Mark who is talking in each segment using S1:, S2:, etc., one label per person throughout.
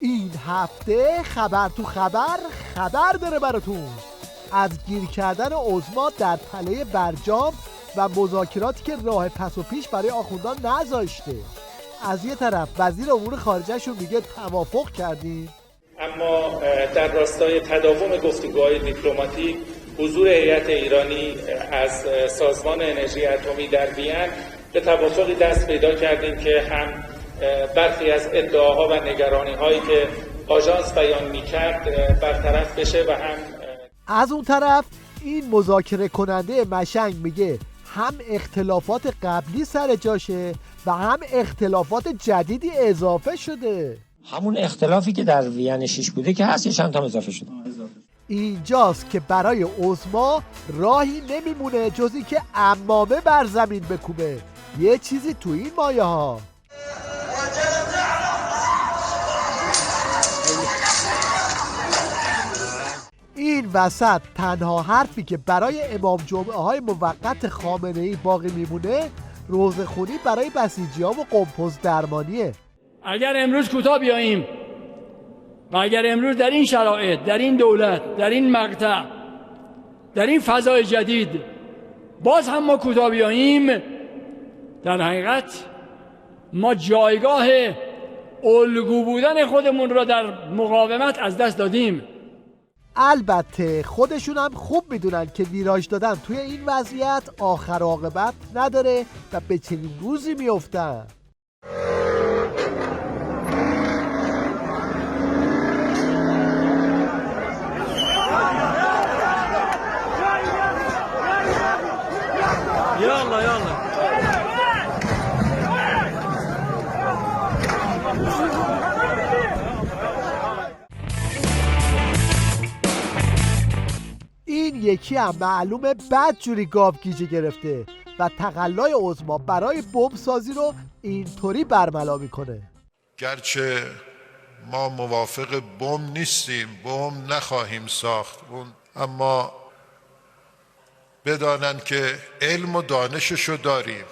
S1: این هفته خبر تو خبر داره براتون از گیر کردن عظما در تله برجام و مذاکراتی که راه پس و پیش برای آخوندان نذاشته. از یه طرف وزیر امور خارجه شون میگه توافق کردیم،
S2: اما در راستای تداوم گفتگوهای دیپلماتیک حضور هیئت ایرانی از سازمان انرژی اتمی در وین به توافقی دست پیدا کردیم که هم برخی از ادعاها و نگرانی‌هایی که آژانس بیان می‌کرد برطرف بشه و هم
S1: از اون طرف این مذاکره کننده مشنگ میگه هم اختلافات قبلی سر جاشه و هم اختلافات جدیدی اضافه شده.
S3: همون اختلافی که در وین 6 بوده که هست، یه چند تا اضافه شده.
S1: اینجاست که برای عظما راهی نمیمونه جزی که عمامه بر زمین بکوبه. یه چیزی تو این مایه ها. این وسط تنها حرفی که برای امام جمعه های موقت خامنه‌ای باقی میمونه روزخونی برای بسیجی‌ها و قمپوز درمانیه.
S4: اگر امروز کوتاه بیاییم و اگر امروز در این شرایط، در این دولت، در این مقطع، در این فضای جدید باز هم ما کوتاه بیاییم، در حقیقت ما جایگاه الگو بودن خودمون را در مقاومت از دست دادیم.
S1: البته خودشون هم خوب میدونن که ویراژ دادن توی این وضعیت آخر عاقبت نداره و به چنین روزی میافتن.
S4: یالا
S1: این یکی هم معلومه بد جوری گاوگیجه گرفته و تقلای عظما برای بمب سازی رو اینطوری برملا میکنه.
S5: گرچه ما موافق بمب نیستیم، بمب نخواهیم ساخت اما بدانن که علم و دانششو داریم.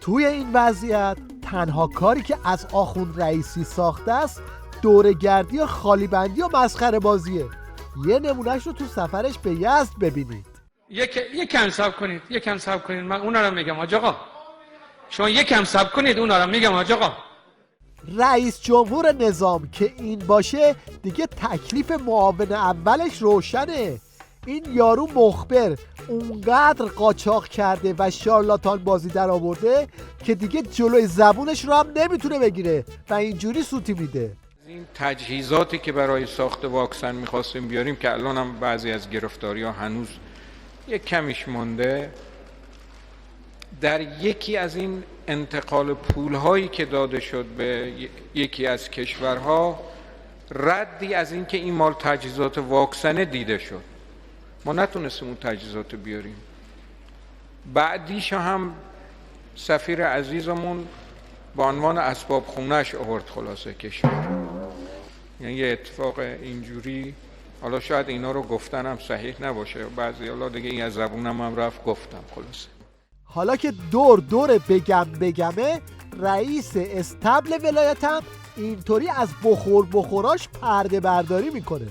S1: توی این وضعیت تنها کاری که از آخوند رئیسی ساخته است دوره‌گردی و خالیبندی و مسخره بازیه. یه نمونهش رو تو سفرش به یزد ببینید.
S6: یکم صبر کنید من اونا رو میگم حاج آقا. شما یکم صبر کنید اونا رو میگم حاج آقا.
S1: رئیس جمهور نظام که این باشه دیگه تکلیف معاون اولش روشنه. این یارو مخبر اونقدر قاچاق کرده و شارلاتان بازی در آورده که دیگه جلوی زبونش رو هم نمیتونه بگیره و اینجوری سوتی میده.
S6: این تجهیزاتی که برای ساخت واکسن میخواستیم بیاریم که الان هم بعضی از گرفتاری ها هنوز یک کمیش مونده، در یکی از این انتقال پول هایی که داده شد به یکی از کشورها ردی از این که این مال تجهیزات واکسنه دیده شد. ما نتونستیم اون تجهیزات بیاریم. بعدیش هم سفیر عزیزمون با عنوان اسباب خونه‌اش آورد خلاصه کشور. یعنی یه اتفاق اینجوری، حالا شاید اینا رو گفتنم صحیح نباشه، بعضی حالا دیگه این از زبونم هم رفت گفتم خلاصه.
S1: حالا که دور بگمه رئیس استبل ولایتم اینطوری از بخوراش پرده برداری میکنه.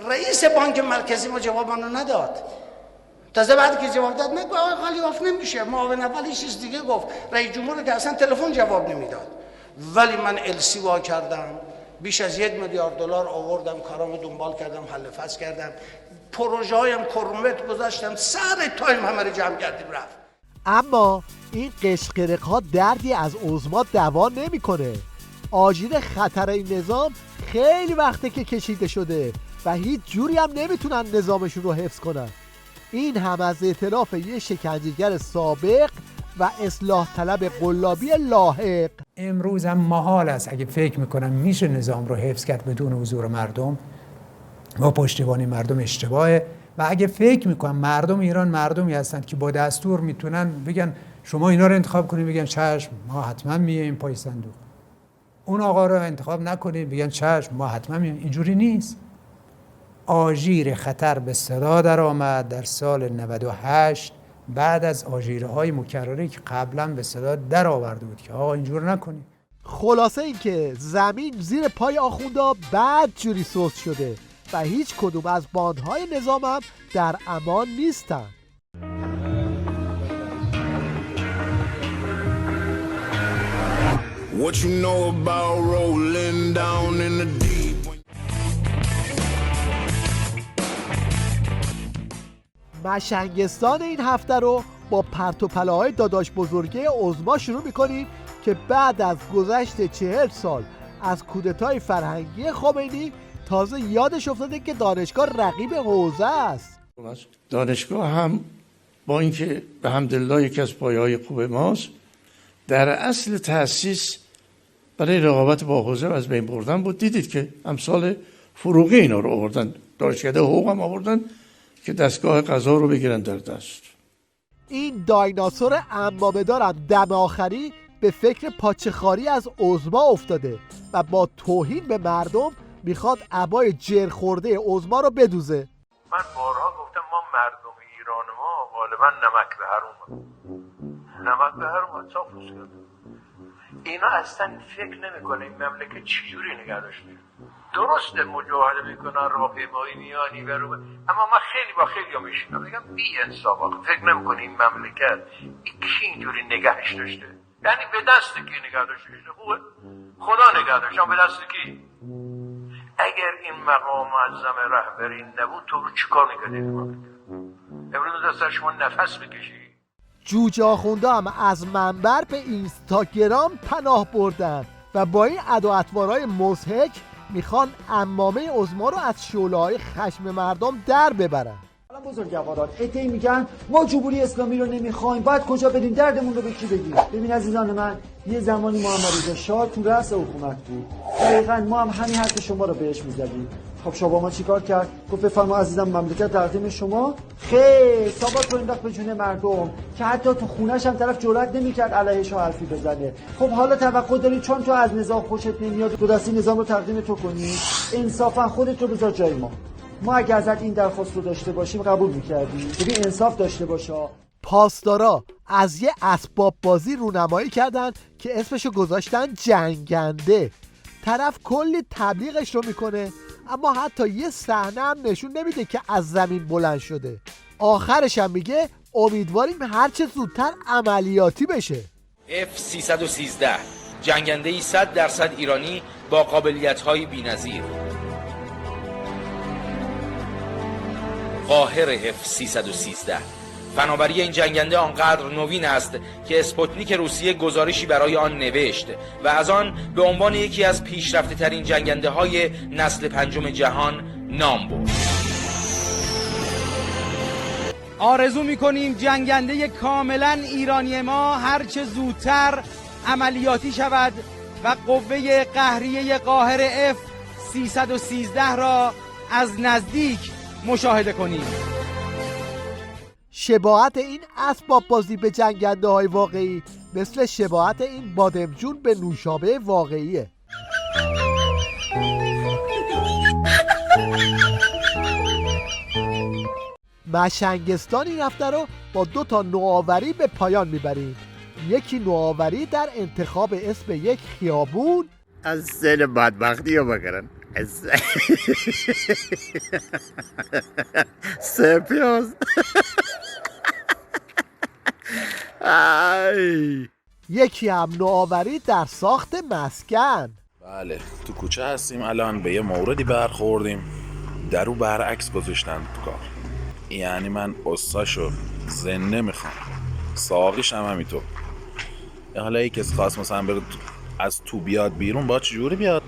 S7: رئیس بانک مرکزی ما جواب منو نداد. تازه بعد که جواب داد میگه آقا خالی آف نمیشه. معاون اول یه چیز دیگه گفت. رئیس جمهور که اصلا تلفن جواب نمیداد. ولی من السی وا کردم. بیش از 1 میلیارد دلار آوردم، کارامو دنبال کردم، حل فصل کردم. پروژه هایم کرومتر گذاشتم، سر تایم همه رو جمع کردیم رفت.
S1: اما این قشقرق ها دردی از عظما دوا نمیکنه. آژیر خطر این نظام خیلی وقته که کشیده شده و هیچ جوری هم نمیتونن نظامشون رو حفظ کنن. این هم از اعتراف یه شکنجهگر سابق و اصلاح طلب قلابی لاحق.
S8: امروز هم محال است اگه فکر میکنم میشه نظام رو حفظ کرد بدون حضور مردم و پشتیبانی مردم اشتباهه. و اگه فکر میکنم مردم ایران مردمی هستند که با دستور میتونن بگن شما اینا رو انتخاب کنید، بگن چشم ما حتما میایم پای صندوق. اون آقا رو انتخاب نکنید، بگن چشم ما حتما میایم. اینجوری نیست. آژیر خطر به صدا در آمد در سال 98 بعد از آژیرهای مکرری که قبلا به صدا در آورده بود که آقا اینجور نکنید.
S1: خلاصه این که زمین زیر پای آخوندا بد جوری سست شده و هیچ کدوم از باندهای نظام هم در امان نیستن.
S9: What you know about rolling down in the deep?
S1: مشنگستان این هفته رو با پرت و پلاهای داداش بزرگه عظما شروع میکنیم که بعد از گذشت 40 سال از کودتای فرهنگی خمینی تازه یادش افتاده که دانشگاه رقیب حوزه است.
S10: دانشگاه هم با اینکه به حمدالله یکی از پایه‌های خوب ماست، در اصل تأسیس برای رقابت با حوزه از بین بردن بود. دیدید که امثال فروغی اینا رو آوردن، دانشکده حقوق هم آوردن که دستگاه قضا رو بگیرن در دست.
S1: این دایناسور انبابه‌دارم دم آخری به فکر پاچه‌خواری از عظما افتاده و با توهین به مردم میخواد عبای جرخورده عظما رو بدوزه.
S11: من بارها گفتم ما مردم ایران ما غالبا نمک به هر اومد صافوس کرد. اینا اصلا فکر نمیکنه این مملکت چجوری نگه داشته. درسته مجاهده میکنن راهپیمایی میانی برو، اما من خیلی با خیلی ها میشینم میگم بی انصافا فکر نمیکنه این مملکت کی اینجوری نگهش داشته. یعنی به دست کی نگه داشته؟ خوبه خدا نگه داشته، به دست کی؟ اگر این مقام معظم رهبری نبود تو رو چیکار میکردی؟ امروز دست شما نفس بکشی.
S1: جوجه آخونده هم از منبر به اینستاگرام پناه بردن و با این ادواتوارهای مضحک میخوان عمامه عظما رو از شعله‌های خشم مردم در ببرن.
S12: حالا بزرگواران عده‌ای میگن ما جمهوری اسلامی رو نمیخوایم، باید کجا بدیم، دردمون رو به کی بگیم؟ ببین عزیزان من، یه زمانی محمد رضا شاه تو رأس حکومت بود، دقیقاً ما هم همین حرف شما رو بهش میزدیم. خب شما ما چیکار کرد؟ گفت بفرما عزیزم مملکت تقدیم شما. خیر ثابت رو انداخت به جون مردم که حتی تو خونه‌ش هم طرف جرئت نمی‌کرد علیهش حرفی بزنه. خب حالا توقع داری چون تو از نظام خوشت نمیاد دو دستی نظام رو تقدیم تو کنی؟ انصافا خودت رو بذار جای ما اگه ازت این درخواست رو داشته باشیم قبول می‌کردیم. ببین انصاف داشته باشه.
S1: پاسدارا از یه اسباب بازی رونمایی کردن که اسمشو گذاشتن جنگنده. طرف کلی تبلیغش رو میکنه اما حتی یه صحنه هم نشون نمیده که از زمین بلند شده. آخرش هم میگه امیدواریم هرچه زودتر عملیاتی بشه.
S13: F-313 جنگنده‌ای 100% ایرانی با قابلیت‌های بی‌نظیر. قاهر F-313 فناوری این جنگنده آنقدر نوین است که اسپوتنیک روسیه گزارشی برای آن نوشت و از آن به عنوان یکی از پیشرفته ترین جنگنده های نسل پنجم جهان نام برد.
S14: آرزو می‌کنیم جنگنده کاملا ایرانی ما هرچه زودتر عملیاتی شود و قوه قهریه قاهر F-313 را از نزدیک مشاهده کنیم.
S1: شباهت این اسباب بازی به جنگنده های واقعی مثل شباهت این بادمجون به نوشابه واقعیه. مشنگستان این هفته رو با 2 نوآوری به پایان میبریم. یکی نوآوری در انتخاب اسم یک خیابون
S15: از سن بدبختی رو بگرن سپیاز.
S1: یکی هم نوآوری در ساخت مسکن.
S16: بله تو کوچه هستیم الان، به یه موردی برخوردیم درو برعکس گذاشتن تو کار. یعنی من قصاشو زنده میخوام، ساقیش هم همینطور. حالا یکی کسی خواست مثلا بره از تو بیاد بیرون با چجوری بیاد؟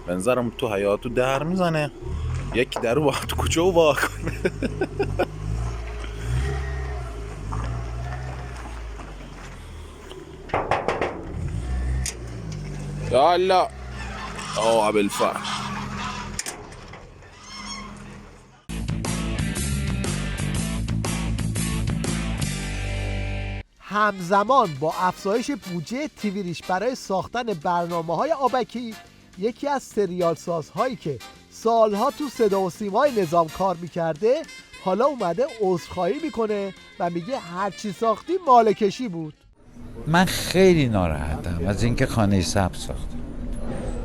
S16: بنظرم تو حیاتو در میزنه، یکی درو با تو کوچه و وا کنه. یا الله ابوالفضل.
S1: همزمان با افزایش بودجه تیویریش برای ساختن برنامه‌های آبکی، یکی از سریال سازهایی که سالها تو صدا و سیمای نظام کار میکرده حالا اومده عذرخواهی میکنه و میگه هرچی ساختی مالکشی بود.
S17: من خیلی ناراحتم از اینکه خانه سبز ساختم.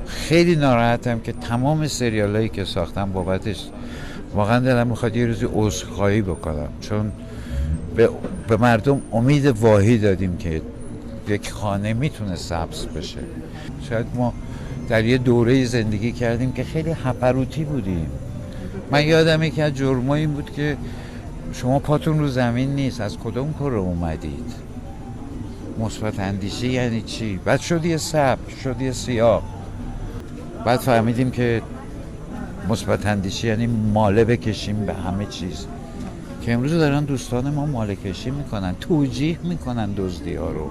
S17: خیلی ناراحتم که تمام سریالایی که ساختم بابتش واقعا دلم میخواد یه روزی عذرخواهی بکنم، چون به مردم امید واهی دادیم که یک خانه میتونه سبز بشه. شاید ما در یه دوره زندگی کردیم که خیلی هپروتی بودیم. من یادم یکی از جرم‌ها این بود که شما پاتون رو زمین نیست، از کدوم کره اومدید؟ مثبت اندیشی یعنی چی؟ بعد شد یه سبز، شد یه سیاه. بعد فهمیدیم که مثبت اندیشی یعنی ماله بکشیم به همه چیز، که امروز دارن دوستان ما ماله کشی میکنن، توجیه میکنن دزدی ها رو،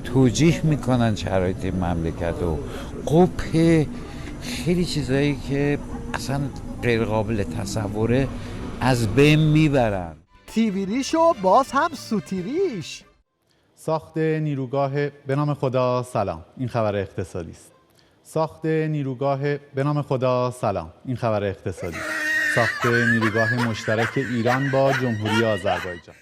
S17: توجیه میکنن شرایط مملکت و قبح خیلی چیزایی که اصلا غیر قابل تصوره از بین میبرن.
S1: تیویریش و باز هم سوتیریش.
S18: ساخت نیروگاه به نام خدا سلام، این خبر اقتصادی است. ساخت نیروگاه به نام خدا سلام، این خبر اقتصادی است. ساخت نیروگاه مشترک ایران با جمهوری آذربایجان.